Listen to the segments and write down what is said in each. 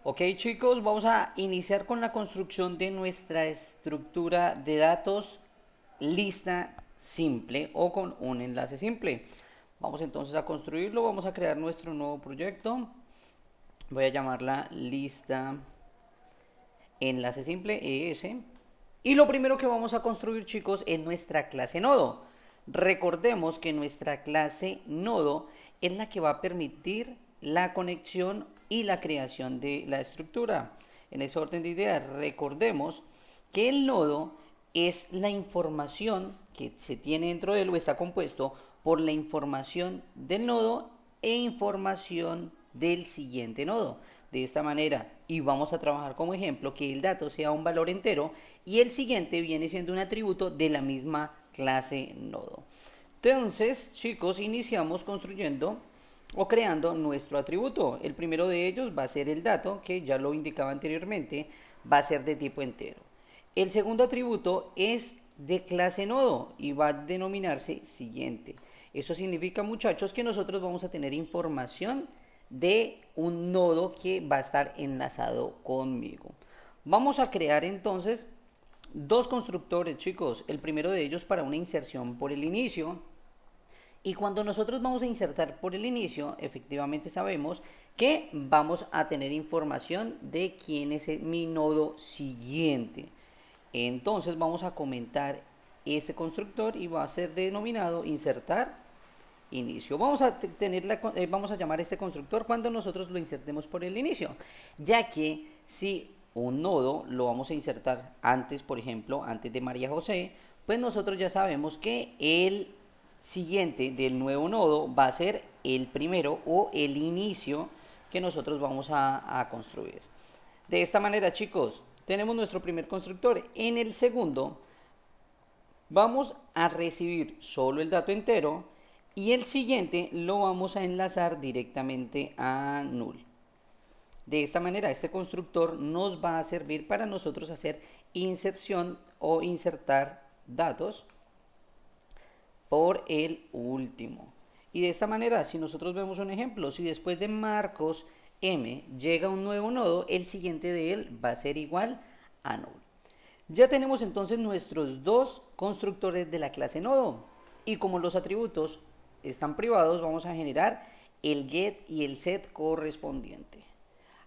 Ok, chicos, vamos a iniciar con la construcción de nuestra estructura de datos lista simple o con un enlace simple. Vamos entonces a construirlo, vamos a crear nuestro nuevo proyecto. Voy a llamarla lista enlace simple ES. Y lo primero que vamos a construir, chicos, es nuestra clase nodo. Recordemos que nuestra clase nodo es la que va a permitir la conexión y la creación de la estructura. En ese orden de ideas, recordemos que el nodo es la información que se tiene dentro de él o está compuesto por la información del nodo e información del siguiente nodo. De esta manera, y vamos a trabajar como ejemplo que el dato sea un valor entero y el siguiente viene siendo un atributo de la misma clase nodo. Entonces, chicos, iniciamos construyendo o creando nuestro atributo. El primero de ellos va a ser el dato, que ya lo indicaba anteriormente, va a ser de tipo entero. El segundo atributo es de clase nodo y va a denominarse siguiente. Eso significa, muchachos, que nosotros vamos a tener información de un nodo que va a estar enlazado conmigo. Vamos a crear entonces dos constructores, chicos. El primero de ellos para una inserción por el inicio. Y cuando nosotros vamos a insertar por el inicio, efectivamente sabemos que vamos a tener información de quién es mi nodo siguiente. Entonces vamos a comentar este constructor y va a ser denominado insertar inicio. Vamos a llamar a este constructor cuando nosotros lo insertemos por el inicio, ya que si un nodo lo vamos a insertar antes, por ejemplo, antes de María José, pues nosotros ya sabemos que el siguiente del nuevo nodo va a ser el primero o el inicio que nosotros vamos a construir. De esta manera, chicos, tenemos nuestro primer constructor. En el segundo vamos a recibir solo el dato entero y el siguiente lo vamos a enlazar directamente a null. De esta manera, este constructor nos va a servir para nosotros hacer inserción o insertar datos por el último. Y de esta manera, si nosotros vemos un ejemplo, si después de Marcos M llega un nuevo nodo, el siguiente de él va a ser igual a null. Ya tenemos entonces nuestros dos constructores de la clase nodo. Y como los atributos están privados, vamos a generar el get y el set correspondiente.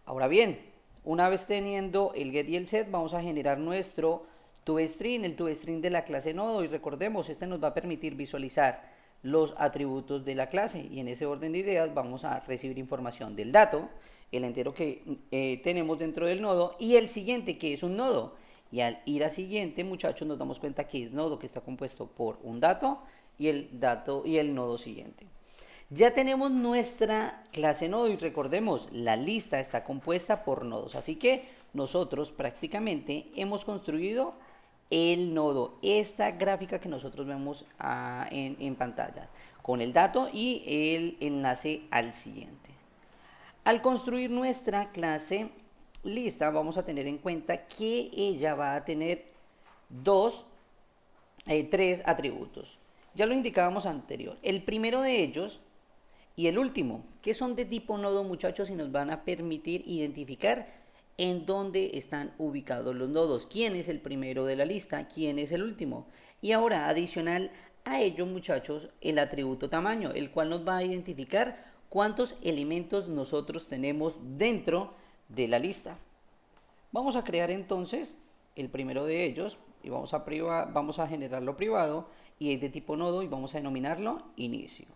Ahora bien, una vez teniendo el get y el set, vamos a generar nuestro toString, el toString de la clase nodo, y recordemos, este nos va a permitir visualizar los atributos de la clase, y en ese orden de ideas vamos a recibir información del dato, el entero que tenemos dentro del nodo, y el siguiente que es un nodo. Y al ir a siguiente, muchachos, nos damos cuenta que es nodo, que está compuesto por un dato y el nodo siguiente. Ya tenemos nuestra clase nodo y recordemos, la lista está compuesta por nodos, así que nosotros prácticamente hemos construido el nodo, esta gráfica que nosotros vemos en pantalla, con el dato y el enlace al siguiente. Al construir nuestra clase lista, vamos a tener en cuenta que ella va a tener tres atributos. Ya lo indicábamos anterior. El primero de ellos y el último, que son de tipo nodo, muchachos, y nos van a permitir identificar en dónde están ubicados los nodos. ¿Quién es el primero de la lista? ¿Quién es el último? Y ahora, adicional a ello, muchachos, el atributo tamaño, el cual nos va a identificar cuántos elementos nosotros tenemos dentro de la lista. Vamos a crear entonces el primero de ellos y vamos a generarlo privado y es de tipo nodo y vamos a denominarlo inicio.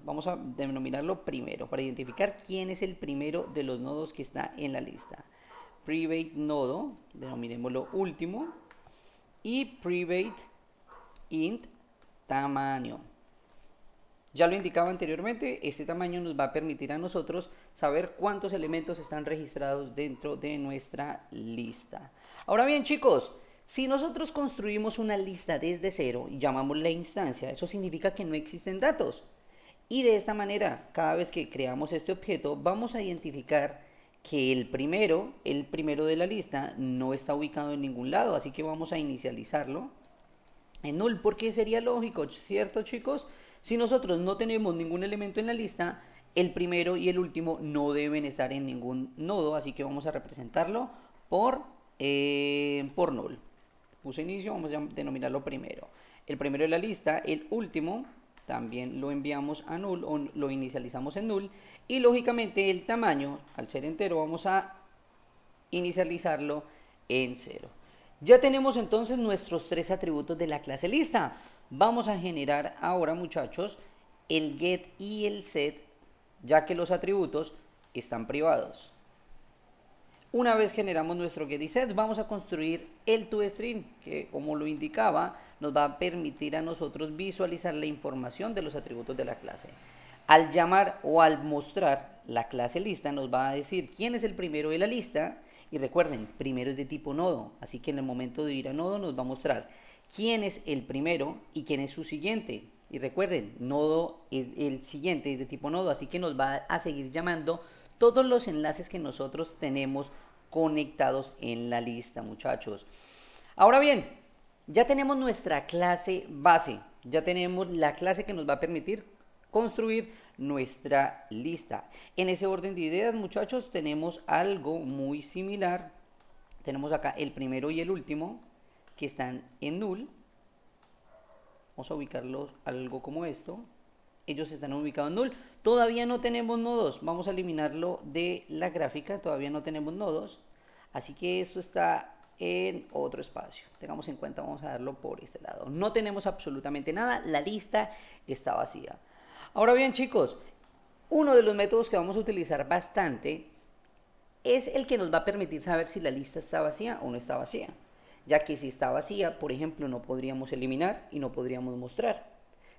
Vamos a denominarlo primero para identificar quién es el primero de los nodos que está en la lista. Private nodo, denominémoslo último, y private int tamaño. Ya lo indicaba anteriormente, este tamaño nos va a permitir a nosotros saber cuántos elementos están registrados dentro de nuestra lista. Ahora bien, chicos, si nosotros construimos una lista desde cero y llamamos la instancia, eso significa que no existen datos. Y de esta manera, cada vez que creamos este objeto, vamos a identificar que el primero de la lista, no está ubicado en ningún lado, así que vamos a inicializarlo en null, porque sería lógico, ¿cierto, chicos? Si nosotros no tenemos ningún elemento en la lista, El primero y el último no deben estar en ningún nodo, así que vamos a representarlo por null. Puse inicio, vamos a denominarlo primero. El primero de la lista, el último, también lo enviamos a null o lo inicializamos en null. Y lógicamente el tamaño, al ser entero, vamos a inicializarlo en 0. Ya tenemos entonces nuestros tres atributos de la clase lista. Vamos a generar ahora, muchachos, el get y el set, ya que los atributos están privados. Una vez generamos nuestro get y set, vamos a construir el toString, que como lo indicaba, nos va a permitir a nosotros visualizar la información de los atributos de la clase. Al llamar o al mostrar la clase lista, nos va a decir quién es el primero de la lista. Y recuerden, primero es de tipo nodo, así que en el momento de ir a nodo nos va a mostrar quién es el primero y quién es su siguiente. Y recuerden, nodo es el siguiente, es de tipo nodo, así que nos va a seguir llamando todos los enlaces que nosotros tenemos conectados en la lista, muchachos. Ahora bien, ya tenemos nuestra clase base, ya tenemos la clase que nos va a permitir construir nuestra lista. En ese orden de ideas, muchachos, tenemos algo muy similar. Tenemos acá el primero y el último que están en null. Vamos a ubicarlos algo como esto. Ellos están ubicados en null. Todavía no tenemos nodos. Vamos a eliminarlo de la gráfica. Todavía no tenemos nodos. Así que esto está en otro espacio. Tengamos en cuenta, vamos a darlo por este lado. No tenemos absolutamente nada. La lista está vacía. Ahora bien, chicos, uno de los métodos que vamos a utilizar bastante es el que nos va a permitir saber si la lista está vacía o no está vacía. Ya que si está vacía, por ejemplo, no podríamos eliminar y no podríamos mostrar.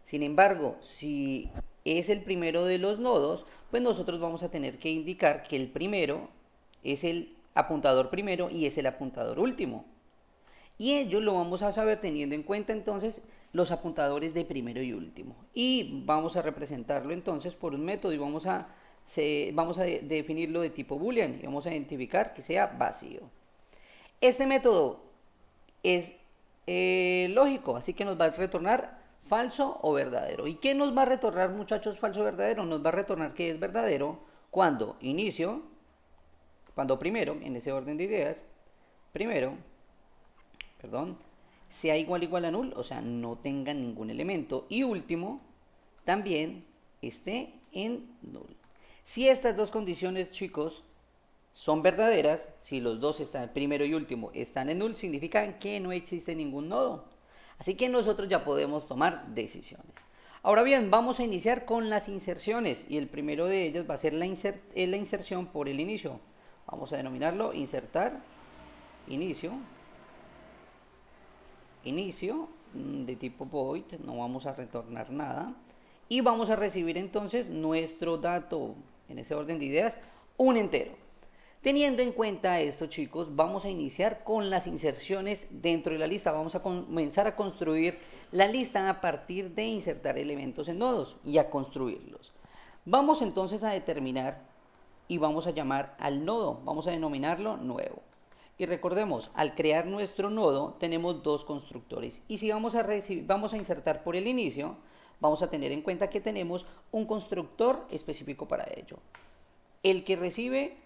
Sin embargo, si es el primero de los nodos, pues nosotros vamos a tener que indicar que el primero es el apuntador primero y es el apuntador último. Y ello lo vamos a saber teniendo en cuenta entonces los apuntadores de primero y último. Y vamos a representarlo entonces por un método y vamos a definirlo de tipo boolean y vamos a identificar que sea vacío. Este método es lógico, así que nos va a retornar falso o verdadero. ¿Y qué nos va a retornar, muchachos, falso o verdadero? Nos va a retornar que es verdadero cuando primero, en ese orden de ideas, sea igual a null, o sea, no tenga ningún elemento. Y último, también esté en null. Si estas dos condiciones, chicos, son verdaderas, si los dos están, primero y último, están en null, significa que no existe ningún nodo. Así que nosotros ya podemos tomar decisiones. Ahora bien, vamos a iniciar con las inserciones y el primero de ellas va a ser la inserción por el inicio. Vamos a denominarlo insertar, inicio de tipo void, no vamos a retornar nada. Y vamos a recibir entonces nuestro dato, en ese orden de ideas, un entero. Teniendo en cuenta esto, chicos, vamos a iniciar con las inserciones dentro de la lista. Vamos a comenzar a construir la lista a partir de insertar elementos en nodos y a construirlos. Vamos entonces a determinar y vamos a llamar al nodo, vamos a denominarlo nuevo. Y recordemos, al crear nuestro nodo tenemos dos constructores y si vamos a insertar por el inicio, vamos a tener en cuenta que tenemos un constructor específico para ello. El que recibe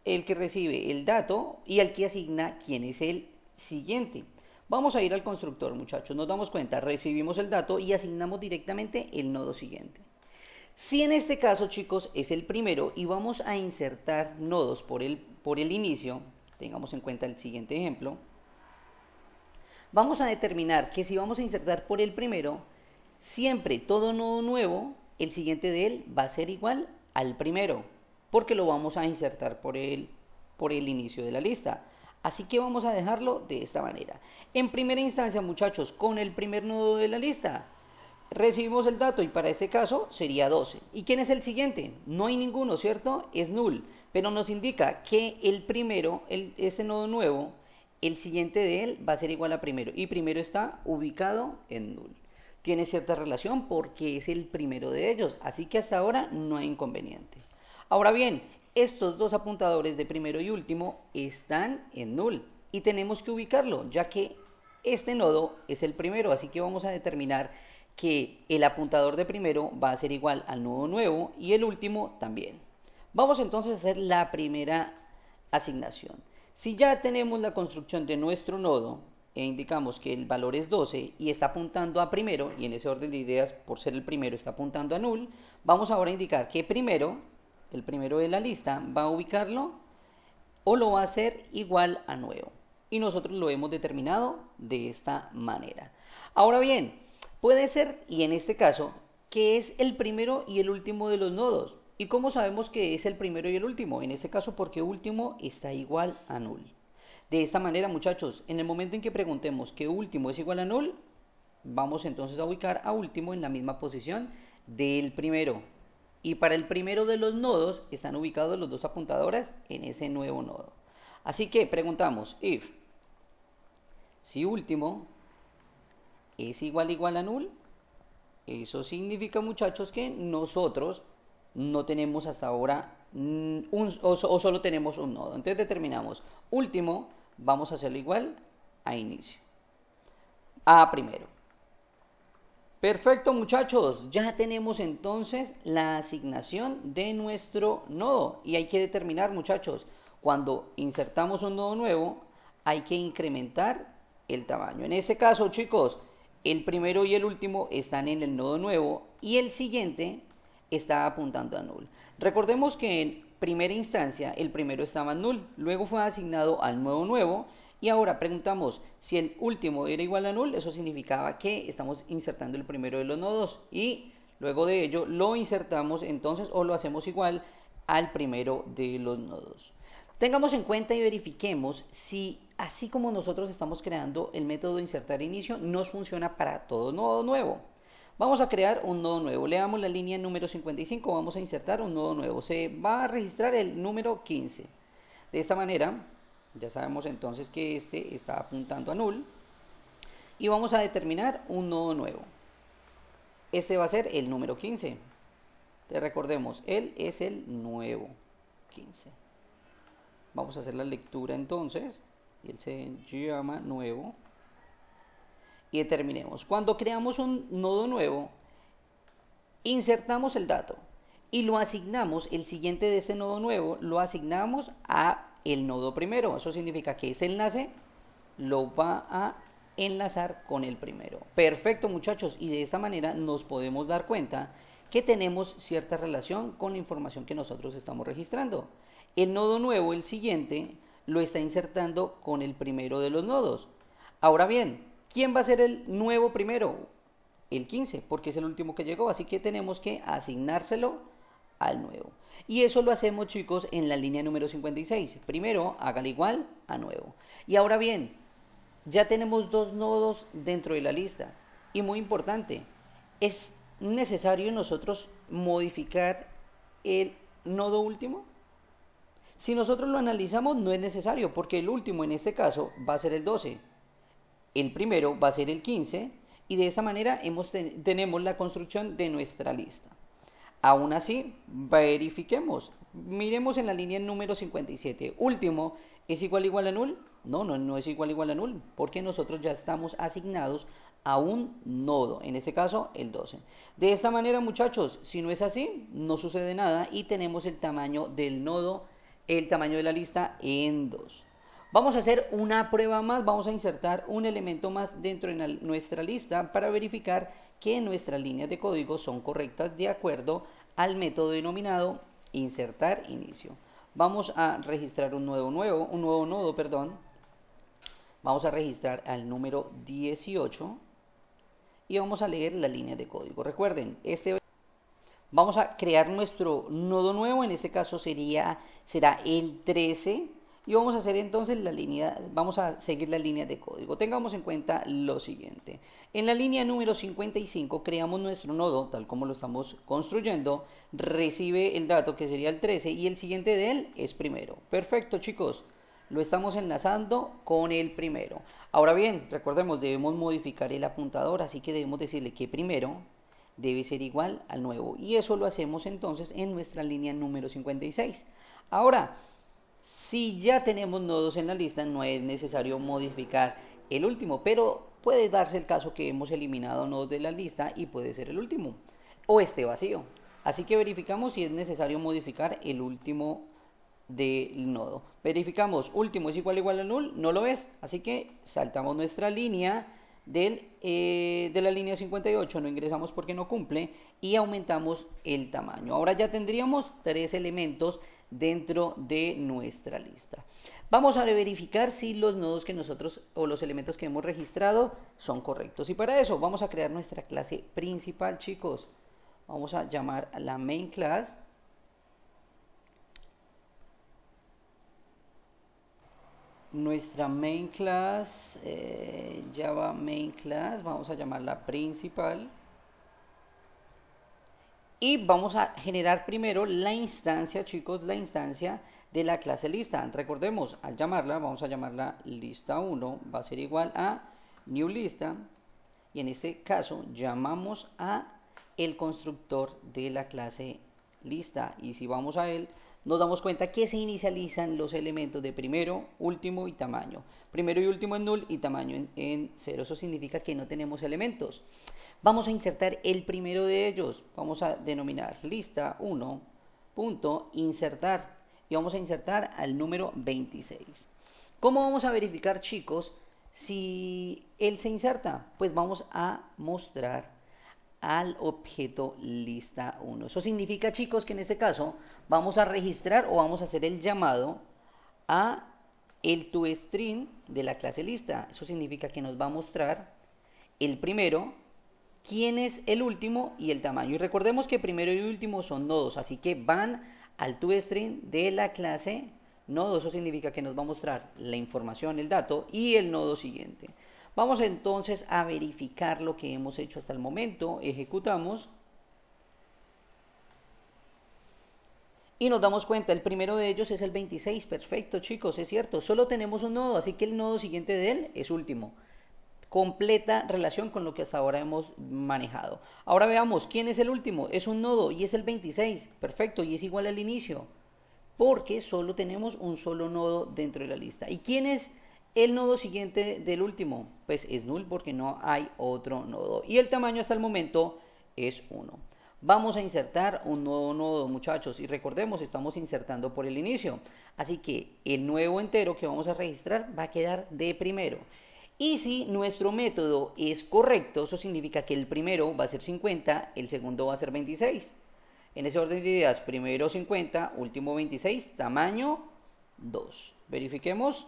el dato y al que asigna quién es el siguiente. Vamos a ir al constructor, muchachos, nos damos cuenta, recibimos el dato y asignamos directamente el nodo siguiente. Si en este caso, chicos, es el primero y vamos a insertar nodos por el inicio, tengamos en cuenta el siguiente ejemplo, vamos a determinar que si vamos a insertar por el primero, siempre todo nodo nuevo, el siguiente de él va a ser igual al primero, porque lo vamos a insertar por el inicio de la lista. Así que vamos a dejarlo de esta manera. En primera instancia, muchachos, con el primer nodo de la lista, recibimos el dato y para este caso sería 12. ¿Y quién es el siguiente? No hay ninguno, ¿cierto? Es null, pero nos indica que el primero, este nodo nuevo, el siguiente de él va a ser igual a primero y primero está ubicado en null. Tiene cierta relación porque es el primero de ellos, así que hasta ahora no hay inconveniente. Ahora bien, estos dos apuntadores de primero y último están en null y tenemos que ubicarlo, ya que este nodo es el primero, así que vamos a determinar que el apuntador de primero va a ser igual al nodo nuevo y el último también. Vamos entonces a hacer la primera asignación. Si ya tenemos la construcción de nuestro nodo e indicamos que el valor es 12 y está apuntando a primero, y en ese orden de ideas, por ser el primero, está apuntando a null, vamos ahora a indicar que primero, el primero de la lista, va a ubicarlo o lo va a hacer igual a nuevo. Y nosotros lo hemos determinado de esta manera. Ahora bien, puede ser, y en este caso, que es el primero y el último de los nodos. ¿Y cómo sabemos que es el primero y el último? En este caso, porque último está igual a null. De esta manera, muchachos, en el momento en que preguntemos que último es igual a null, vamos entonces a ubicar a último en la misma posición del primero. Y para el primero de los nodos están ubicados los dos apuntadores en ese nuevo nodo. Así que preguntamos if si último es igual a null, eso significa, muchachos, que nosotros no tenemos hasta ahora o solo tenemos un nodo. Entonces determinamos último, vamos a hacerlo igual a inicio, a primero. Perfecto, muchachos, ya tenemos entonces la asignación de nuestro nodo y hay que determinar, muchachos, cuando insertamos un nodo nuevo hay que incrementar el tamaño. En este caso, chicos, el primero y el último están en el nodo nuevo y el siguiente está apuntando a null. Recordemos que en primera instancia el primero estaba en null, luego fue asignado al nodo nuevo y ahora preguntamos si el último era igual a null. Eso significaba que estamos insertando el primero de los nodos y luego de ello lo insertamos entonces o lo hacemos igual al primero de los nodos. Tengamos en cuenta y verifiquemos si así como nosotros estamos creando el método de insertar inicio nos funciona para todo nodo nuevo. Vamos a crear un nodo nuevo, leamos la línea número 55, vamos a insertar un nodo nuevo, se va a registrar el número 15. De esta manera, ya sabemos entonces que este está apuntando a null y vamos a determinar un nodo nuevo. Este va a ser el número 15. Te recordemos, él es el nuevo 15. Vamos a hacer la lectura entonces, y él se llama nuevo. Y determinemos, cuando creamos un nodo nuevo, insertamos el dato y lo asignamos, el siguiente de este nodo nuevo, lo asignamos a el nodo primero. Eso significa que ese enlace lo va a enlazar con el primero. Perfecto, muchachos, y de esta manera nos podemos dar cuenta que tenemos cierta relación con la información que nosotros estamos registrando. El nodo nuevo, el siguiente, lo está insertando con el primero de los nodos. Ahora bien, ¿quién va a ser el nuevo primero? El 15, porque es el último que llegó, así que tenemos que asignárselo al nuevo. Y eso lo hacemos, chicos, en la línea número 56. Primero, hágale igual a nuevo. Y ahora bien, ya tenemos dos nodos dentro de la lista. Y muy importante, ¿es necesario nosotros modificar el nodo último? Si nosotros lo analizamos, no es necesario, porque el último en este caso va a ser el 12. El primero va a ser el 15 y de esta manera tenemos la construcción de nuestra lista. Aún así, verifiquemos. Miremos en la línea número 57. Último, ¿es igual a null? No es igual a null, porque nosotros ya estamos asignados a un nodo, en este caso el 12. De esta manera, muchachos, si no es así, no sucede nada y tenemos el tamaño del nodo, el tamaño de la lista en 2. Vamos a hacer una prueba más, vamos a insertar un elemento más dentro de nuestra lista para verificar que nuestras líneas de código son correctas de acuerdo al método denominado insertar inicio. Vamos a registrar un nuevo nodo. Vamos a registrar al número 18 y vamos a leer la línea de código. Recuerden, vamos a crear nuestro nodo nuevo, en este caso será el 13. Y vamos a hacer entonces vamos a seguir la línea de código. Tengamos en cuenta lo siguiente. En la línea número 55 creamos nuestro nodo, tal como lo estamos construyendo, recibe el dato que sería el 13 y el siguiente de él es primero. Perfecto, chicos. Lo estamos enlazando con el primero. Ahora bien, recordemos, debemos modificar el apuntador, así que debemos decirle que primero debe ser igual al nuevo. Y eso lo hacemos entonces en nuestra línea número 56. Ahora, si ya tenemos nodos en la lista, no es necesario modificar el último, pero puede darse el caso que hemos eliminado nodos de la lista y puede ser el último o esté vacío. Así que verificamos si es necesario modificar el último del nodo. Verificamos último es igual a null, no lo es, así que saltamos nuestra línea de la línea 58, no ingresamos porque no cumple y aumentamos el tamaño. Ahora ya tendríamos 3 elementos dentro de nuestra lista. Vamos a verificar si los nodos que nosotros o los elementos que hemos registrado son correctos, y para eso vamos a crear nuestra clase principal, chicos. Vamos a llamar a la main class. Nuestra main class, Java main class, vamos a llamarla principal. Y vamos a generar primero la instancia, chicos, la instancia de la clase lista. Recordemos, al llamarla, vamos a llamarla lista1, va a ser igual a new lista. Y en este caso llamamos a el constructor de la clase lista. Y si vamos a él, nos damos cuenta que se inicializan los elementos de primero, último y tamaño. Primero y último en null y tamaño en 0. Eso significa que no tenemos elementos. Vamos a insertar el primero de ellos. Vamos a denominar lista1.insertar y vamos a insertar al número 26. ¿Cómo vamos a verificar, chicos, si él se inserta? Pues vamos a mostrar al objeto lista1. Eso significa, chicos, que en este caso vamos a registrar o vamos a hacer el llamado a el toString de la clase lista. Eso significa que nos va a mostrar el primero, quién es el último y el tamaño. Y recordemos que primero y último son nodos, así que van al toString de la clase nodo. Eso significa que nos va a mostrar la información, el dato y el nodo siguiente. Vamos entonces a verificar lo que hemos hecho hasta el momento. Ejecutamos. Y nos damos cuenta, el primero de ellos es el 26. Perfecto, chicos, es cierto. Solo tenemos un nodo, así que el nodo siguiente de él es último. Completa relación con lo que hasta ahora hemos manejado. Ahora veamos, ¿quién es el último? Es un nodo y es el 26. Perfecto, y es igual al inicio. Porque solo tenemos un solo nodo dentro de la lista. ¿Y quién es el nodo siguiente del último? Pues es null porque no hay otro nodo. Y el tamaño hasta el momento es 1. Vamos a insertar un nuevo nodo, muchachos. Y recordemos, estamos insertando por el inicio. Así que el nuevo entero que vamos a registrar va a quedar de primero. Y si nuestro método es correcto, eso significa que el primero va a ser 50, el segundo va a ser 26. En ese orden de ideas, primero 50, último 26, tamaño 2. Verifiquemos.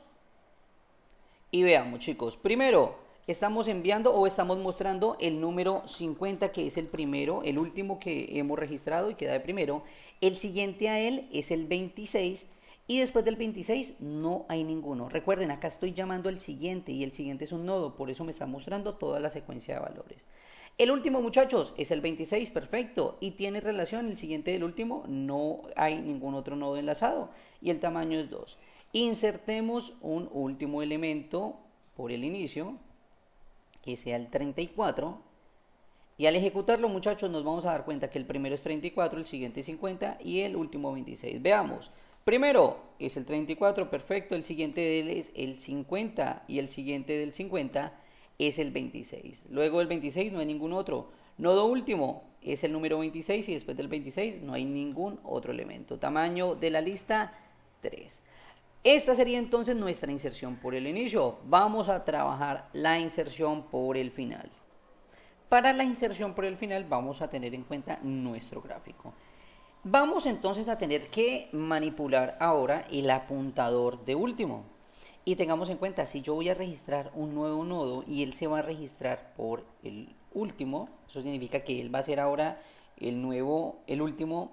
Y veamos, chicos, primero estamos enviando o estamos mostrando el número 50, que es el primero, el último que hemos registrado y queda de primero. El siguiente a él es el 26 y después del 26 no hay ninguno. Recuerden, acá estoy llamando al siguiente y el siguiente es un nodo, por eso me está mostrando toda la secuencia de valores. El último, muchachos, es el 26, perfecto, y tiene relación el siguiente del último, no hay ningún otro nodo enlazado y el tamaño es 2. Insertemos un último elemento por el inicio, que sea el 34, y al ejecutarlo, muchachos, nos vamos a dar cuenta que el primero es 34, el siguiente es 50 y el último 26. Veamos, primero es el 34, perfecto, el siguiente de él es el 50 y el siguiente del 50 es el 26. Luego del 26 no hay ningún otro. Nodo último es el número 26 y después del 26 no hay ningún otro elemento. Tamaño de la lista 3. Esta sería entonces nuestra inserción por el inicio. Vamos a trabajar la inserción por el final. Para la inserción por el final vamos a tener en cuenta nuestro gráfico. Vamos entonces a tener que manipular ahora el apuntador de último. Y tengamos en cuenta, si yo voy a registrar un nuevo nodo y él se va a registrar por el último, eso significa que él va a ser ahora el último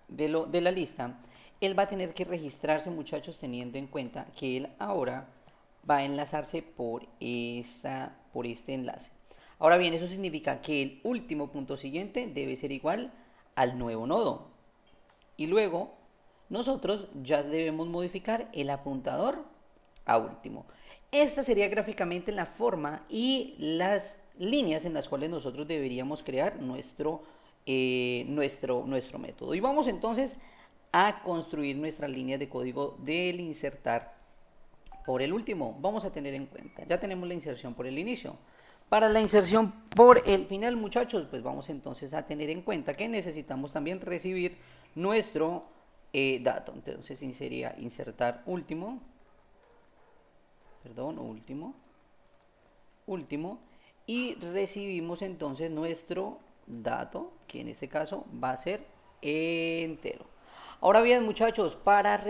de la lista. Él va a tener que registrarse, muchachos, teniendo en cuenta que él ahora va a enlazarse por este enlace. Ahora bien, eso significa que el último punto siguiente debe ser igual al nuevo nodo. Y luego, nosotros ya debemos modificar el apuntador a último. Esta sería gráficamente la forma y las líneas en las cuales nosotros deberíamos crear nuestro método. Y vamos entonces a construir nuestras líneas de código del insertar por el último. Vamos a tener en cuenta, ya tenemos la inserción por el inicio. Para la inserción por el final, muchachos, pues vamos entonces a tener en cuenta que necesitamos también recibir nuestro dato. Entonces sería insertar último, último, y recibimos entonces nuestro dato, que en este caso va a ser entero. Ahora bien, muchachos, para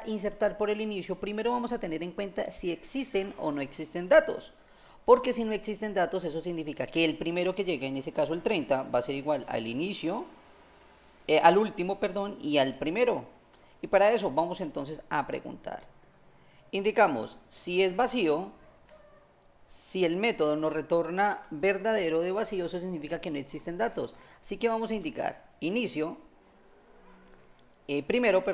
insertar por el inicio, primero vamos a tener en cuenta si existen o no existen datos. Porque si no existen datos, eso significa que el primero que llegue, en este caso el 30, va a ser igual al inicio, al último, perdón, y al primero. Y para eso vamos entonces a preguntar. Indicamos si es vacío, si el método nos retorna verdadero de vacío, eso significa que no existen datos. Así que vamos a indicar inicio, primero,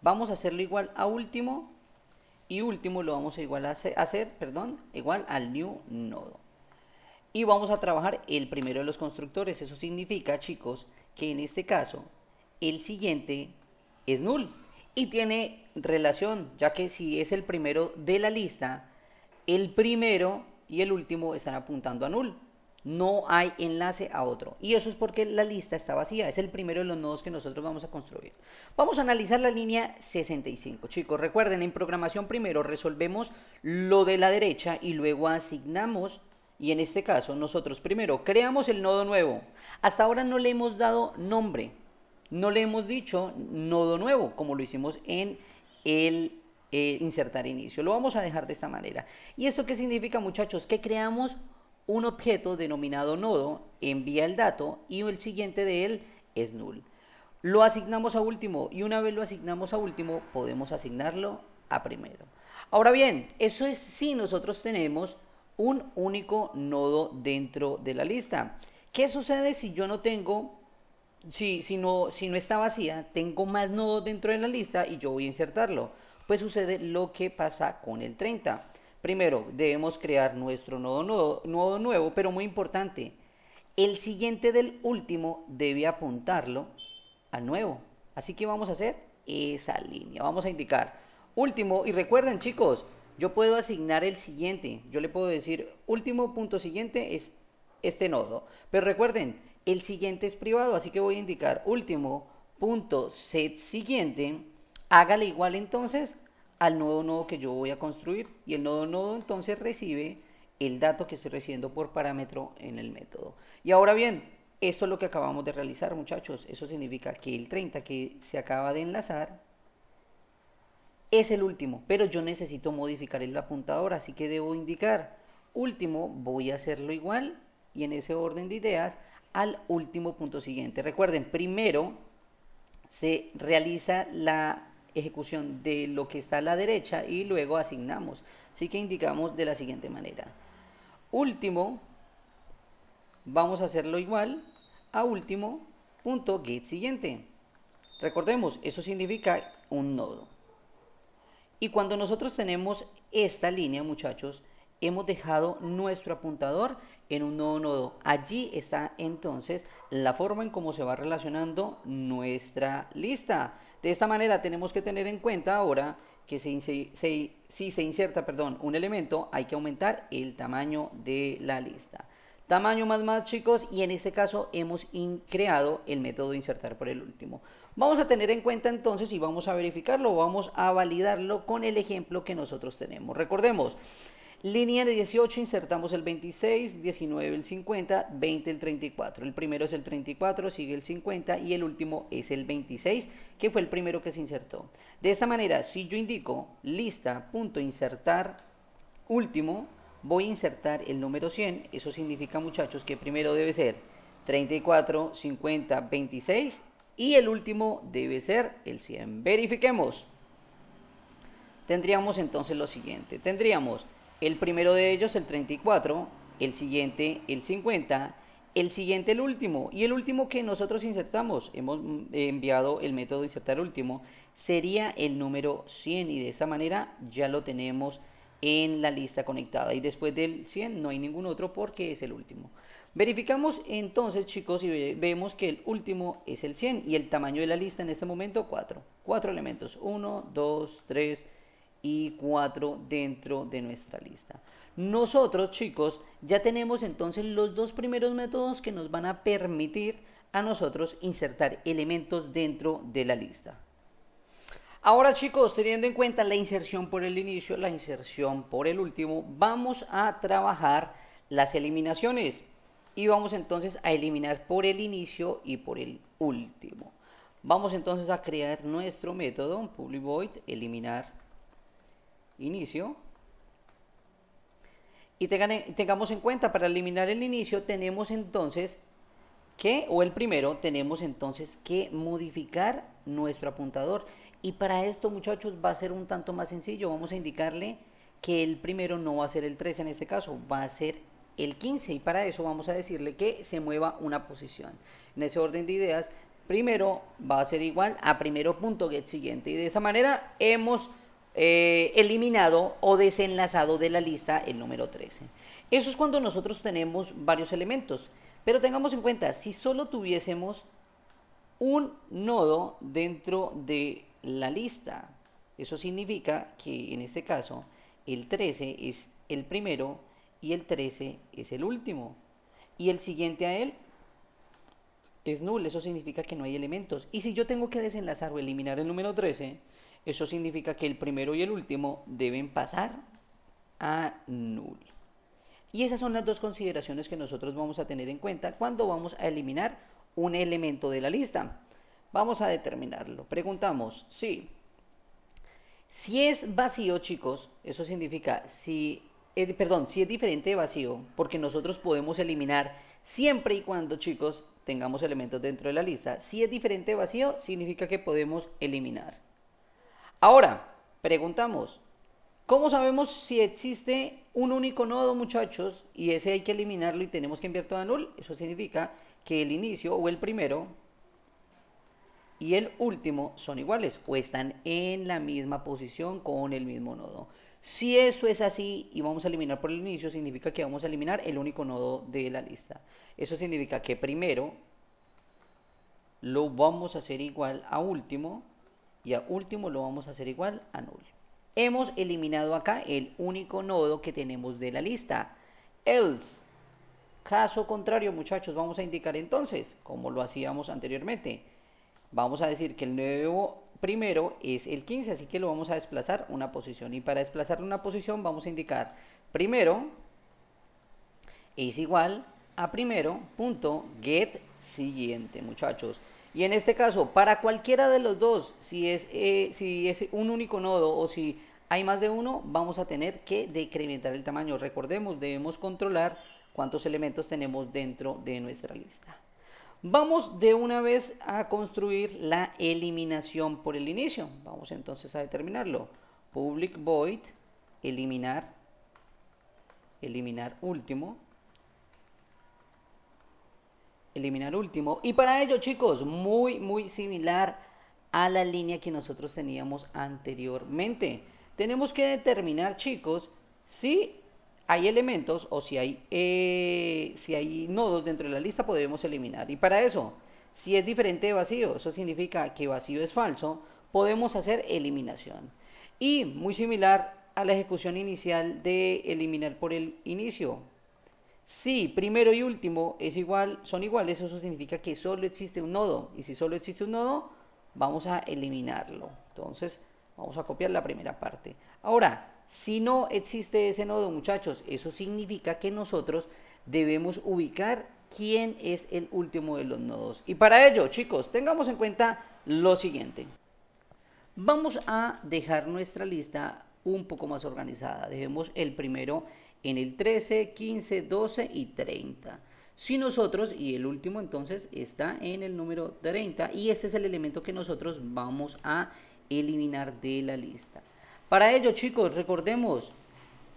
vamos a hacerlo igual a último, y último lo vamos a igual al new nodo. Y vamos a trabajar el primero de los constructores. Eso significa, chicos, que en este caso el siguiente es null y tiene relación, ya que si es el primero de la lista, el primero y el último están apuntando a null. No hay enlace a otro. Y eso es porque la lista está vacía. Es el primero de los nodos que nosotros vamos a construir. Vamos a analizar la línea 65. Chicos, recuerden, en programación primero resolvemos lo de la derecha y luego asignamos. Y en este caso, nosotros primero creamos el nodo nuevo. Hasta ahora no le hemos dado nombre. No le hemos dicho nodo nuevo, como lo hicimos en el insertar inicio. Lo vamos a dejar de esta manera. ¿Y esto qué significa, muchachos? Que creamos un objeto denominado nodo, envía el dato y el siguiente de él es null. Lo asignamos a último y una vez lo asignamos a último podemos asignarlo a primero. Ahora bien, eso es si nosotros tenemos un único nodo dentro de la lista. ¿Qué sucede si yo no tengo, si no está vacía, tengo más nodos dentro de la lista y yo voy a insertarlo? Pues sucede lo que pasa con el 30. Primero, debemos crear nuestro nodo nuevo, pero muy importante, el siguiente del último debe apuntarlo al nuevo. Así que vamos a hacer esa línea. Vamos a indicar último, y recuerden, chicos, yo puedo asignar el siguiente. Yo le puedo decir último punto siguiente es este nodo. Pero recuerden, el siguiente es privado, así que voy a indicar último punto set siguiente. Hágale igual entonces al nuevo nodo que yo voy a construir, y el nuevo nodo entonces recibe el dato que estoy recibiendo por parámetro en el método. Y ahora bien, esto es lo que acabamos de realizar, muchachos. Eso significa que el 30 que se acaba de enlazar es el último, pero yo necesito modificar el apuntador, así que debo indicar último, voy a hacerlo igual y en ese orden de ideas al último punto siguiente. Recuerden, primero se realiza la ejecución de lo que está a la derecha y luego asignamos. Así que indicamos de la siguiente manera. Último, vamos a hacerlo igual a último punto get siguiente. Recordemos, eso significa un nodo. Y cuando nosotros tenemos esta línea, muchachos, hemos dejado nuestro apuntador en un nuevo nodo. Allí está entonces la forma en cómo se va relacionando nuestra lista. De esta manera tenemos que tener en cuenta ahora que si se inserta un elemento, hay que aumentar el tamaño de la lista. Tamaño más, chicos, y en este caso hemos creado el método insertar por el último. Vamos a tener en cuenta entonces y vamos a verificarlo, vamos a validarlo con el ejemplo que nosotros tenemos. Recordemos, línea de 18 insertamos el 26, 19 el 50, 20 el 34. El primero es el 34, sigue el 50 y el último es el 26, que fue el primero que se insertó. De esta manera, si yo indico lista.insertar último, voy a insertar el número 100. Eso significa, muchachos, que primero debe ser 34, 50, 26 y el último debe ser el 100. Verifiquemos. Tendríamos entonces lo siguiente. Tendríamos el primero de ellos, el 34, el siguiente, el 50, el siguiente, el último, y el último que nosotros insertamos, hemos enviado el método insertar último, sería el número 100, y de esta manera ya lo tenemos en la lista conectada, y después del 100 no hay ningún otro porque es el último. Verificamos entonces, chicos, y vemos que el último es el 100 y el tamaño de la lista en este momento 4. 4 elementos, 1, 2, 3 y 4 dentro de nuestra lista. Nosotros, chicos, ya tenemos entonces los dos primeros métodos que nos van a permitir a nosotros insertar elementos dentro de la lista. Ahora, chicos, teniendo en cuenta la inserción por el inicio, la inserción por el último, vamos a trabajar las eliminaciones. Y vamos entonces a eliminar por el inicio y por el último. Vamos entonces a crear nuestro método public void eliminar inicio. Y tengamos en cuenta, para eliminar el inicio tenemos entonces que, o el primero, tenemos entonces que modificar nuestro apuntador. Y para esto, muchachos, va a ser un tanto más sencillo. Vamos a indicarle que el primero no va a ser el 13 en este caso, va a ser el 15, y para eso vamos a decirle que se mueva una posición. En ese orden de ideas, primero va a ser igual a primero.get siguiente, y de esa manera hemos eliminado o desenlazado de la lista el número 13. Eso es cuando nosotros tenemos varios elementos, pero tengamos en cuenta, si solo tuviésemos un nodo dentro de la lista, eso significa que en este caso el 13 es el primero y el 13 es el último, y el siguiente a él es null, eso significa que no hay elementos. Y si yo tengo que desenlazar o eliminar el número 13, eso significa que el primero y el último deben pasar a null. Y esas son las dos consideraciones que nosotros vamos a tener en cuenta cuando vamos a eliminar un elemento de la lista. Vamos a determinarlo. Preguntamos si es vacío, chicos, eso significa si es diferente de vacío, porque nosotros podemos eliminar siempre y cuando, chicos, tengamos elementos dentro de la lista. Si es diferente de vacío, significa que podemos eliminar. Ahora, preguntamos, ¿cómo sabemos si existe un único nodo, muchachos, y ese hay que eliminarlo y tenemos que enviar todo a null? Eso significa que el inicio o el primero y el último son iguales o están en la misma posición con el mismo nodo. Si eso es así y vamos a eliminar por el inicio, significa que vamos a eliminar el único nodo de la lista. Eso significa que primero lo vamos a hacer igual a último y a último lo vamos a hacer igual a null. Hemos eliminado acá el único nodo que tenemos de la lista. Else, caso contrario, muchachos, vamos a indicar entonces, como lo hacíamos anteriormente. Vamos a decir que el nuevo primero es el 15, así que lo vamos a desplazar una posición. Y para desplazarlo una posición vamos a indicar primero es igual a primero.get siguiente, muchachos. Y en este caso, para cualquiera de los dos, si es un único nodo o si hay más de uno, vamos a tener que decrementar el tamaño. Recordemos, debemos controlar cuántos elementos tenemos dentro de nuestra lista. Vamos de una vez a construir la eliminación por el inicio. Vamos entonces a determinarlo. Public void eliminar último. Eliminar último. Y para ello, chicos, muy similar a la línea que nosotros teníamos anteriormente. Tenemos que determinar, chicos, si hay elementos o si hay nodos dentro de la lista, podemos eliminar. Y para eso, si es diferente de vacío, eso significa que vacío es falso, podemos hacer eliminación. Y muy similar a la ejecución inicial de eliminar por el inicio. Si primero y último son iguales, eso significa que solo existe un nodo. Y si solo existe un nodo, vamos a eliminarlo. Entonces, vamos a copiar la primera parte. Ahora, si no existe ese nodo, muchachos, eso significa que nosotros debemos ubicar quién es el último de los nodos. Y para ello, chicos, tengamos en cuenta lo siguiente. Vamos a dejar nuestra lista un poco más organizada. Dejemos el primero en el 13, 15, 12 y 30. Si nosotros, y el último entonces está en el número 30, y este es el elemento que nosotros vamos a eliminar de la lista. Para ello, chicos, recordemos,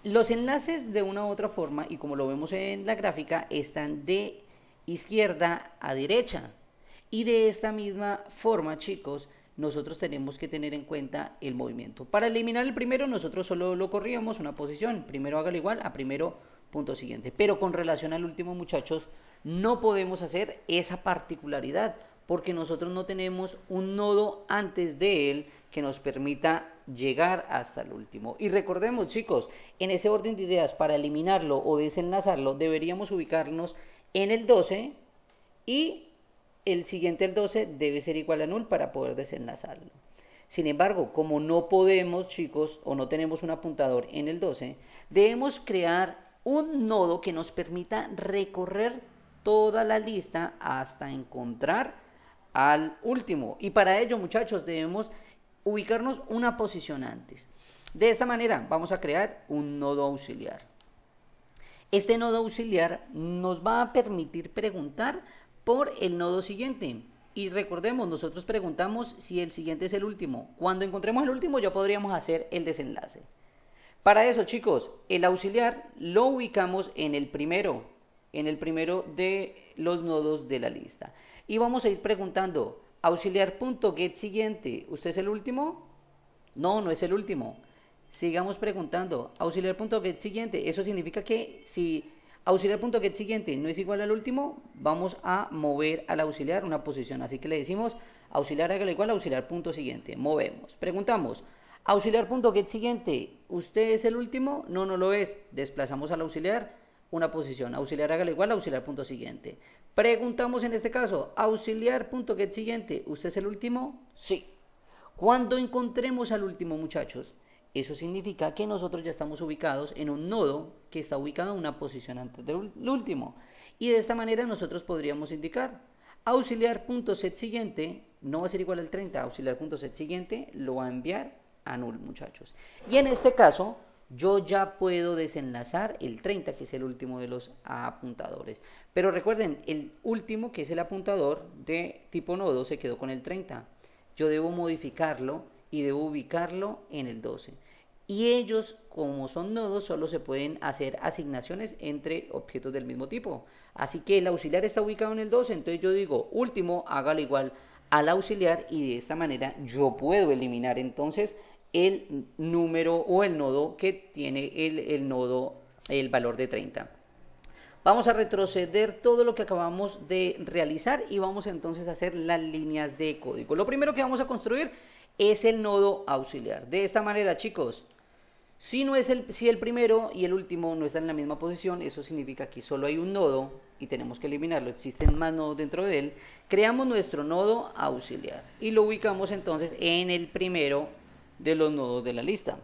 los enlaces de una u otra forma, y como lo vemos en la gráfica, están de izquierda a derecha. Y de esta misma forma, chicos, nosotros tenemos que tener en cuenta el movimiento. Para eliminar el primero, nosotros solo lo corríamos una posición. Primero hágalo igual a primero punto siguiente. Pero con relación al último, muchachos, no podemos hacer esa particularidad porque nosotros no tenemos un nodo antes de él que nos permita llegar hasta el último. Y recordemos, chicos, en ese orden de ideas, para eliminarlo o desenlazarlo, deberíamos ubicarnos en el 12 y el siguiente, el 12, debe ser igual a null para poder desenlazarlo. Sin embargo, como no podemos, chicos, o no tenemos un apuntador en el 12, debemos crear un nodo que nos permita recorrer toda la lista hasta encontrar al último. Y para ello, muchachos, debemos ubicarnos una posición antes. De esta manera vamos a crear un nodo auxiliar. Este nodo auxiliar nos va a permitir preguntar por el nodo siguiente. Y recordemos, nosotros preguntamos si el siguiente es el último. Cuando encontremos el último ya podríamos hacer el desenlace. Para eso, chicos, el auxiliar lo ubicamos en el primero de los nodos de la lista. Y vamos a ir preguntando, auxiliar.getSiguiente, ¿usted es el último? No, no es el último. Sigamos preguntando, auxiliar.getSiguiente, eso significa que si auxiliar.getSiguiente no es igual al último, vamos a mover al auxiliar una posición. Así que le decimos, auxiliar hágale igual a auxiliar.siguiente. Movemos. Preguntamos, auxiliar.getSiguiente, ¿usted es el último? No, no lo es. Desplazamos al auxiliar una posición. Auxiliar hágale igual a auxiliar.siguiente. Preguntamos en este caso, auxiliar.getSiguiente, ¿usted es el último? Sí. Cuando encontremos al último, muchachos, eso significa que nosotros ya estamos ubicados en un nodo que está ubicado en una posición antes del último. Y de esta manera nosotros podríamos indicar, auxiliar.setSiguiente no va a ser igual al 30, auxiliar.setSiguiente lo va a enviar a null, muchachos. Y en este caso, yo ya puedo desenlazar el 30, que es el último de los apuntadores. Pero recuerden, el último, que es el apuntador de tipo nodo, se quedó con el 30. Yo debo modificarlo y debo ubicarlo en el 12. Y ellos, como son nodos, solo se pueden hacer asignaciones entre objetos del mismo tipo. Así que el auxiliar está ubicado en el 12, entonces yo digo, último, hágalo igual al auxiliar, y de esta manera yo puedo eliminar entonces el número o el nodo que tiene el valor de 30. Vamos a retroceder todo lo que acabamos de realizar y vamos entonces a hacer las líneas de código. Lo primero que vamos a construir es el nodo auxiliar. De esta manera, chicos, si el primero y el último no están en la misma posición, eso significa que solo hay un nodo y tenemos que eliminarlo, existen más nodos dentro de él. Creamos nuestro nodo auxiliar y lo ubicamos entonces en el primero de los nodos de la lista.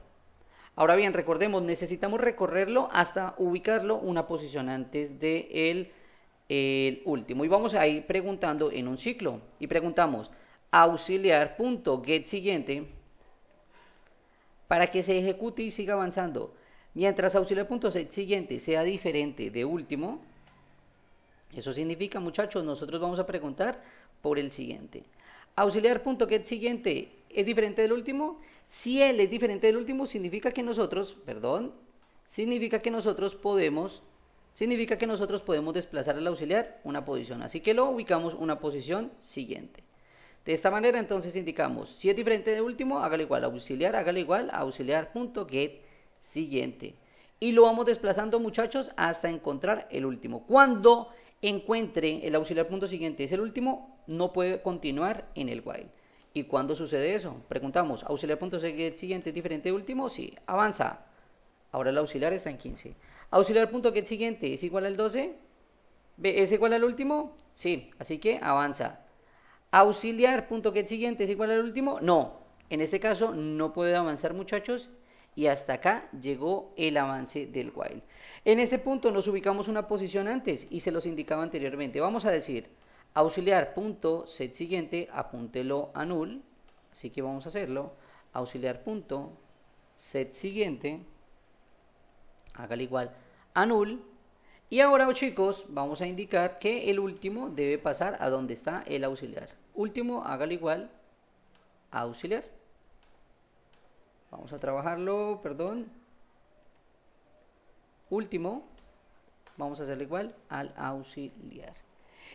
Ahora bien, recordemos, necesitamos recorrerlo hasta ubicarlo una posición antes de el último. Y vamos a ir preguntando en un ciclo. Y preguntamos, auxiliar.getSiguiente, para que se ejecute y siga avanzando. Mientras auxiliar.setSiguiente sea diferente de último, eso significa, muchachos, nosotros vamos a preguntar por el siguiente. Auxiliar.getSiguiente es diferente del último. Si él es diferente del último, significa que nosotros podemos desplazar al auxiliar una posición. Así que lo ubicamos una posición siguiente. De esta manera entonces indicamos, si es diferente del último, hágale igual a auxiliar, hágale igual a auxiliar.getSiguiente. Y lo vamos desplazando, muchachos, hasta encontrar el último. Cuando encuentre el auxiliar.siguiente es el último, no puede continuar en el while. ¿Y cuándo sucede eso? Preguntamos, ¿auxiliar.getSiguiente es diferente de último? Sí, avanza. Ahora el auxiliar está en 15. ¿Auxiliar.getSiguiente es igual al 12? ¿Es igual al último? Sí, así que avanza. ¿Auxiliar.getSiguiente es igual al último? No, en este caso no puede avanzar, muchachos. Y hasta acá llegó el avance del while. En este punto nos ubicamos una posición antes y se los indicaba anteriormente. Vamos a decir, auxiliar.setSiguiente, apúntelo a null, así que vamos a hacerlo, auxiliar.setSiguiente, hágale igual a null, y ahora, chicos, vamos a indicar que el último debe pasar a donde está el auxiliar. Último, hágale igual a auxiliar. Vamos a trabajarlo, último, vamos a hacerle igual al auxiliar.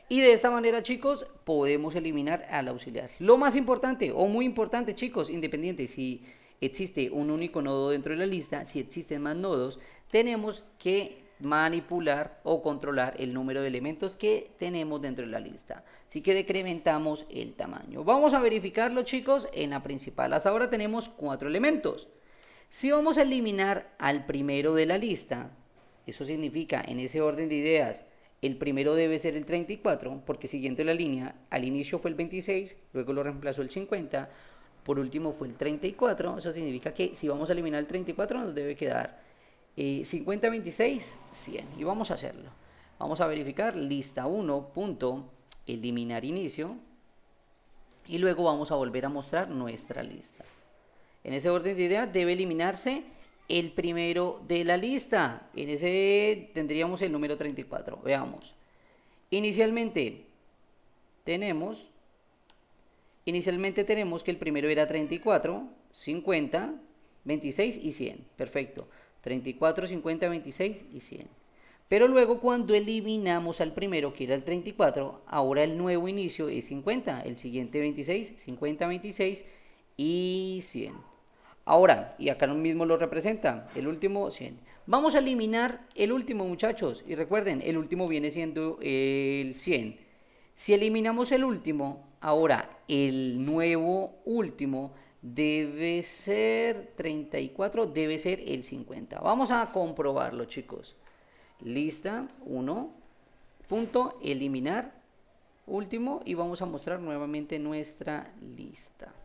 Y de esta manera, chicos, podemos eliminar al auxiliar. Lo más importante, o muy importante, chicos, independiente si existe un único nodo dentro de la lista, si existen más nodos, tenemos que manipular o controlar el número de elementos que tenemos dentro de la lista. Así que decrementamos el tamaño. Vamos a verificarlo, chicos, en la principal. Hasta ahora tenemos 4 elementos. Si vamos a eliminar al primero de la lista, eso significa, en ese orden de ideas, el primero debe ser el 34, porque siguiendo la línea, al inicio fue el 26, luego lo reemplazó el 50, por último fue el 34. Eso significa que si vamos a eliminar el 34 nos debe quedar 50, 26, 100. Y vamos a hacerlo. Vamos a verificar lista 1, punto, eliminar inicio. Y luego vamos a volver a mostrar nuestra lista. En ese orden de ideas debe eliminarse el primero de la lista. En ese tendríamos el número 34. Veamos. Inicialmente tenemos que el primero era 34, 50, 26 y 100. Perfecto. 34, 50, 26 y 100. Pero luego cuando eliminamos al primero, que era el 34, ahora el nuevo inicio es 50, el siguiente 26, 50, 26 y 100. Ahora, y acá mismo lo representa, el último 100. Vamos a eliminar el último, muchachos, y recuerden, el último viene siendo el 100. Si eliminamos el último, ahora el nuevo último debe ser 34, debe ser el 50. Vamos a comprobarlo, chicos. Lista 1, punto, eliminar último, y vamos a mostrar nuevamente nuestra lista.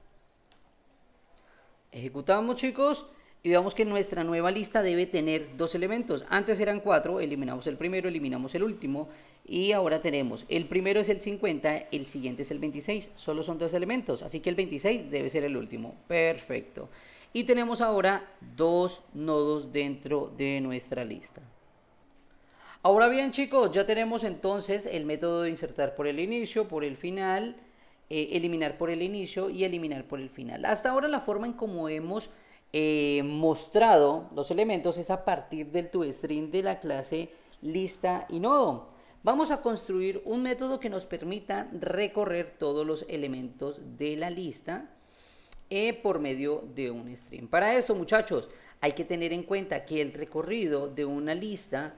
Ejecutamos, chicos, y veamos que nuestra nueva lista debe tener 2 elementos. Antes eran 4, eliminamos el primero, eliminamos el último, y ahora tenemos, el primero es el 50, el siguiente es el 26, solo son 2 elementos, así que el 26 debe ser el último. Perfecto. Y tenemos ahora 2 nodos dentro de nuestra lista. Ahora bien, chicos, ya tenemos entonces el método de insertar por el inicio, por el final, eliminar por el inicio y eliminar por el final. Hasta ahora la forma en cómo hemos mostrado los elementos es a partir del toString de la clase lista y nodo. Vamos a construir un método que nos permita recorrer todos los elementos de la lista por medio de un string. Para esto, muchachos, hay que tener en cuenta que el recorrido de una lista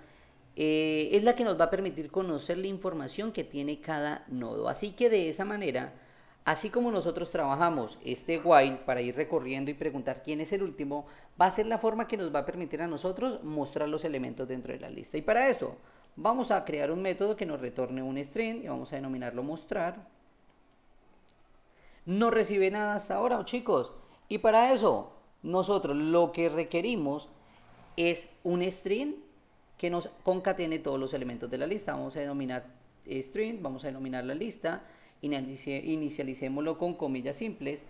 es la que nos va a permitir conocer la información que tiene cada nodo. Así que de esa manera, así como nosotros trabajamos este while para ir recorriendo y preguntar quién es el último, va a ser la forma que nos va a permitir a nosotros mostrar los elementos dentro de la lista. Y para eso vamos a crear un método que nos retorne un string y vamos a denominarlo mostrar. No recibe nada hasta ahora, chicos, y para eso nosotros lo que requerimos es un string que nos concatene todos los elementos de la lista. Vamos a denominar string, vamos a denominar la lista, inicialicémoslo con comillas simples,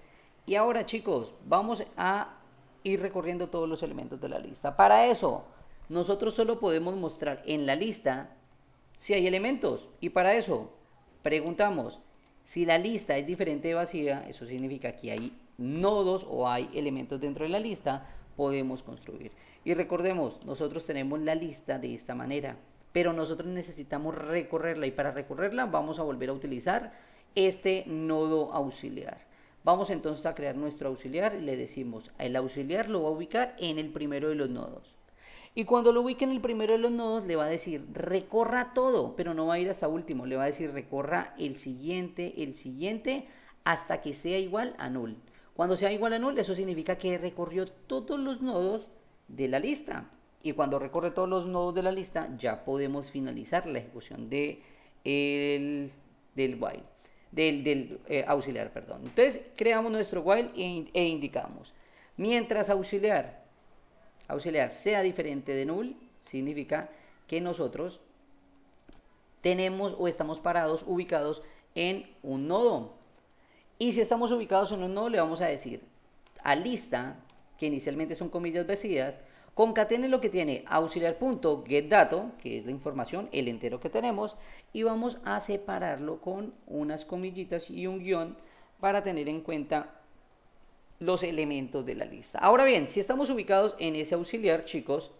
y ahora, chicos, vamos a ir recorriendo todos los elementos de la lista. Para eso nosotros solo podemos mostrar en la lista si hay elementos, y para eso preguntamos si la lista es diferente de vacía. Eso significa que hay nodos o hay elementos dentro de la lista, podemos construir. Y recordemos, nosotros tenemos la lista de esta manera, pero nosotros necesitamos recorrerla, y para recorrerla vamos a volver a utilizar este nodo auxiliar. Vamos entonces a crear nuestro auxiliar y le decimos, el auxiliar lo va a ubicar en el primero de los nodos. Y cuando lo ubique en el primero de los nodos le va a decir recorra todo, pero no va a ir hasta último, le va a decir recorra el siguiente hasta que sea igual a null. Cuando sea igual a null, eso significa que recorrió todos los nodos de la lista, y cuando recorre todos los nodos de la lista ya podemos finalizar la ejecución del while, del auxiliar, perdón. Entonces creamos nuestro while e indicamos, mientras auxiliar sea diferente de null, significa que nosotros tenemos o estamos parados, ubicados en un nodo. Y si estamos ubicados en un nodo, le vamos a decir a lista, que inicialmente son comillas vacías, concatene lo que tiene auxiliar.getDato, que es la información, el entero que tenemos, y vamos a separarlo con unas comillitas y un guión para tener en cuenta los elementos de la lista. Ahora bien, si estamos ubicados en ese auxiliar, chicos,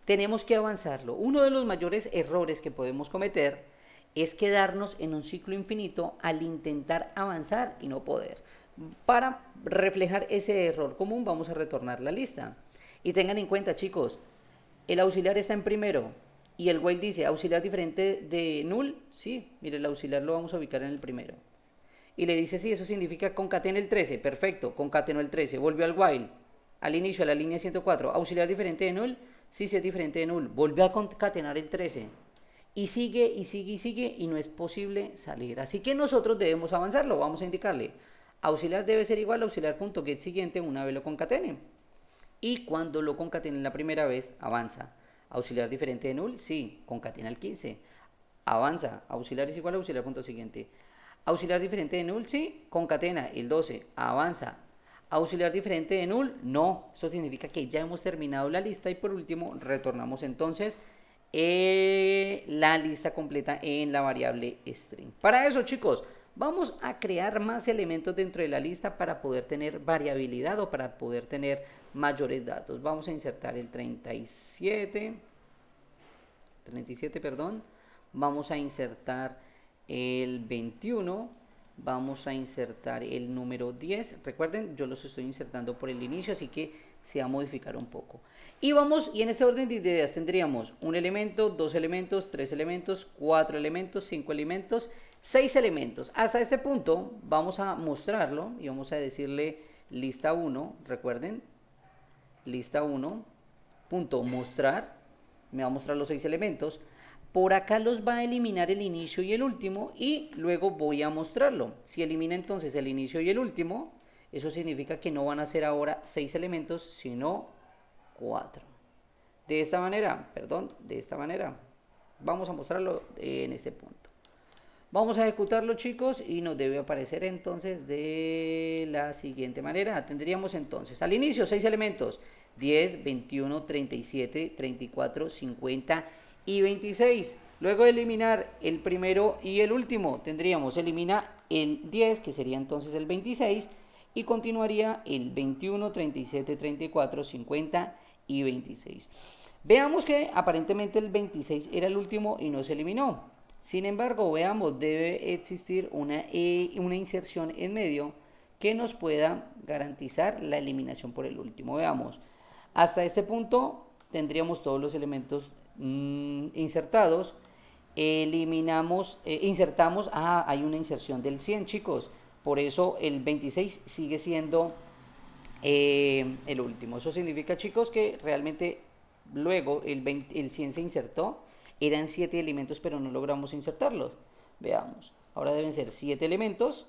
tenemos que avanzarlo. Uno de los mayores errores que podemos cometer es quedarnos en un ciclo infinito al intentar avanzar y no poder. Para reflejar ese error común vamos a retornar la lista. Y tengan en cuenta, chicos, el auxiliar está en primero y el while dice auxiliar diferente de null, sí, mire, el auxiliar lo vamos a ubicar en el primero. Y le dice, sí, eso significa concatena el 13, perfecto, concatenó el 13, volvió al while, al inicio, a la línea 104, auxiliar diferente de null, sí, sí es diferente de null, volvió a concatenar el 13. Y sigue, y sigue, y sigue, y no es posible salir. Así que nosotros debemos avanzarlo, vamos a indicarle, auxiliar debe ser igual a auxiliar.get siguiente una vez lo concatene. Y cuando lo concatene la primera vez, avanza. Auxiliar diferente de null, sí, concatena el 15. Avanza, auxiliar es igual a auxiliar.siguiente. Auxiliar diferente de null, sí, concatena el 12, avanza. Auxiliar diferente de null, no, eso significa que ya hemos terminado la lista y por último retornamos entonces la lista completa en la variable string. Para eso, chicos, vamos a crear más elementos dentro de la lista para poder tener variabilidad o para poder tener mayores datos. Vamos a insertar el 37, perdón. Vamos a insertar el 21, vamos a insertar el número 10. Recuerden, yo los estoy insertando por el inicio, así que se va a modificar un poco. Y en este orden de ideas tendríamos un elemento, 2 elementos, 3 elementos, 4 elementos, 5 elementos, 6 elementos. Hasta este punto vamos a mostrarlo y vamos a decirle lista 1, recuerden, lista 1, punto mostrar, me va a mostrar los 6 elementos. Por acá los va a eliminar el inicio y el último y luego voy a mostrarlo. Si elimina entonces el inicio y el último, eso significa que no van a ser ahora 6 elementos, sino 4. De esta manera, vamos a mostrarlo en este punto. Vamos a ejecutarlo, chicos, y nos debe aparecer entonces de la siguiente manera. Tendríamos entonces al inicio 6 elementos, 10, 21, 37, 34, 50 y 26. Luego de eliminar el primero y el último, tendríamos, elimina el 10, que sería entonces el 26, y continuaría el 21, 37, 34, 50 y 26. Veamos que aparentemente el 26 era el último y no se eliminó. Sin embargo, veamos, debe existir una inserción en medio que nos pueda garantizar la eliminación por el último. Veamos, hasta este punto tendríamos todos los elementos insertados. Insertamos, hay una inserción del 100, chicos, por eso el 26 sigue siendo el último. Eso significa, chicos, que realmente luego el 100 se insertó, eran 7 elementos pero no logramos insertarlos. Veamos, ahora deben ser 7 elementos,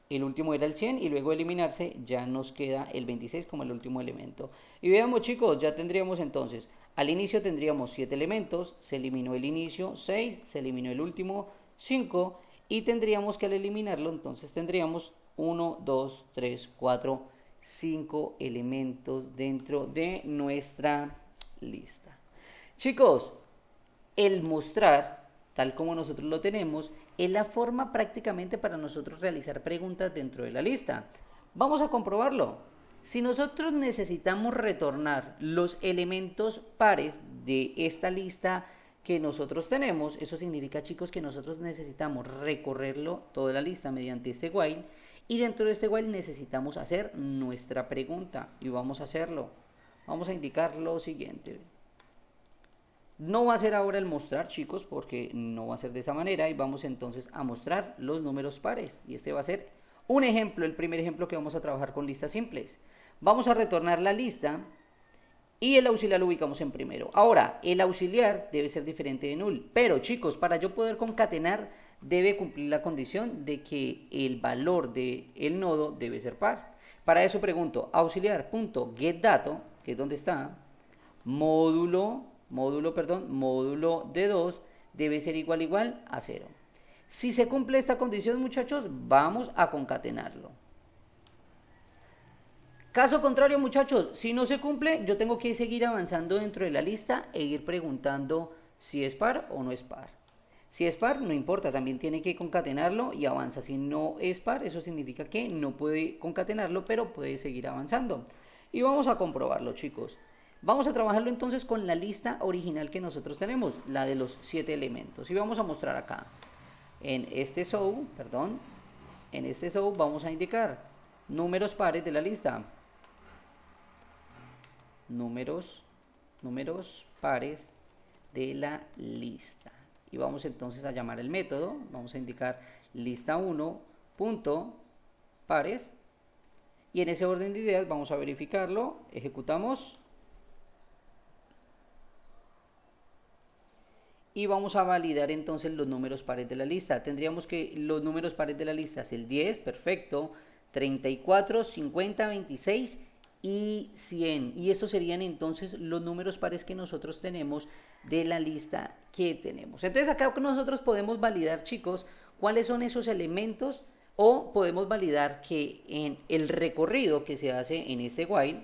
el último era el 100 y luego de eliminarse ya nos queda el 26 como el último elemento. Y veamos, chicos, ya tendríamos entonces, al inicio tendríamos 7 elementos, se eliminó el inicio 6, se eliminó el último 5 y tendríamos que al eliminarlo entonces tendríamos 1, 2, 3, 4, 5 elementos dentro de nuestra lista. Chicos, el mostrar, tal como nosotros lo tenemos, es la forma prácticamente para nosotros realizar preguntas dentro de la lista. Vamos a comprobarlo. Si nosotros necesitamos retornar los elementos pares de esta lista que nosotros tenemos, eso significa, chicos, que nosotros necesitamos recorrerlo toda la lista mediante este while, y dentro de este while necesitamos hacer nuestra pregunta y vamos a hacerlo. Vamos a indicar lo siguiente. No va a ser ahora el mostrar, chicos, porque no va a ser de esa manera, y vamos entonces a mostrar los números pares, y este va a ser un ejemplo, el primer ejemplo que vamos a trabajar con listas simples. Vamos a retornar la lista y el auxiliar lo ubicamos en primero. Ahora, el auxiliar debe ser diferente de null, pero, chicos, para yo poder concatenar debe cumplir la condición de que el valor del nodo debe ser par. Para eso pregunto, auxiliar.getDato, que es donde está, módulo de 2 debe ser igual a 0. Si se cumple esta condición, muchachos, vamos a concatenarlo. Caso contrario, muchachos, si no se cumple, yo tengo que seguir avanzando dentro de la lista e ir preguntando si es par o no es par. Si es par, no importa, también tiene que concatenarlo y avanza. Si no es par, eso significa que no puede concatenarlo, pero puede seguir avanzando. Y vamos a comprobarlo, chicos. Vamos a trabajarlo entonces con la lista original que nosotros tenemos, la de los 7 elementos. Y vamos a mostrar acá. En este show vamos a indicar números pares de la lista. Números pares de la lista. Y vamos entonces a llamar el método, vamos a indicar lista1 punto pares, y en ese orden de ideas vamos a verificarlo, ejecutamos y vamos a validar entonces los números pares de la lista. Tendríamos que los números pares de la lista es el 10, perfecto, 34, 50, 26 y 100. Y estos serían entonces los números pares que nosotros tenemos de la lista que tenemos. Entonces acá nosotros podemos validar, chicos, cuáles son esos elementos, o podemos validar que en el recorrido que se hace en este while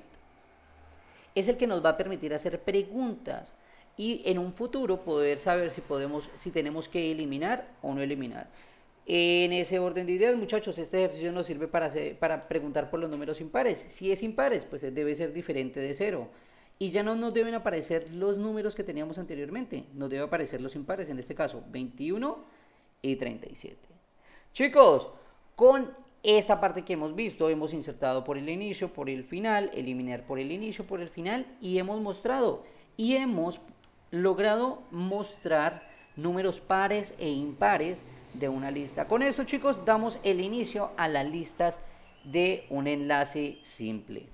es el que nos va a permitir hacer preguntas y en un futuro poder saber si tenemos que eliminar o no eliminar. En ese orden de ideas, muchachos, este ejercicio nos sirve para preguntar por los números impares. Si es impares, pues debe ser diferente de 0. Y ya no nos deben aparecer los números que teníamos anteriormente. Nos deben aparecer los impares, en este caso 21 y 37. Chicos, con esta parte que hemos visto, hemos insertado por el inicio, por el final, eliminar por el inicio, por el final, y hemos mostrado y hemos logrado mostrar números pares e impares de una lista. Con esto, chicos, damos el inicio a las listas de un enlace simple.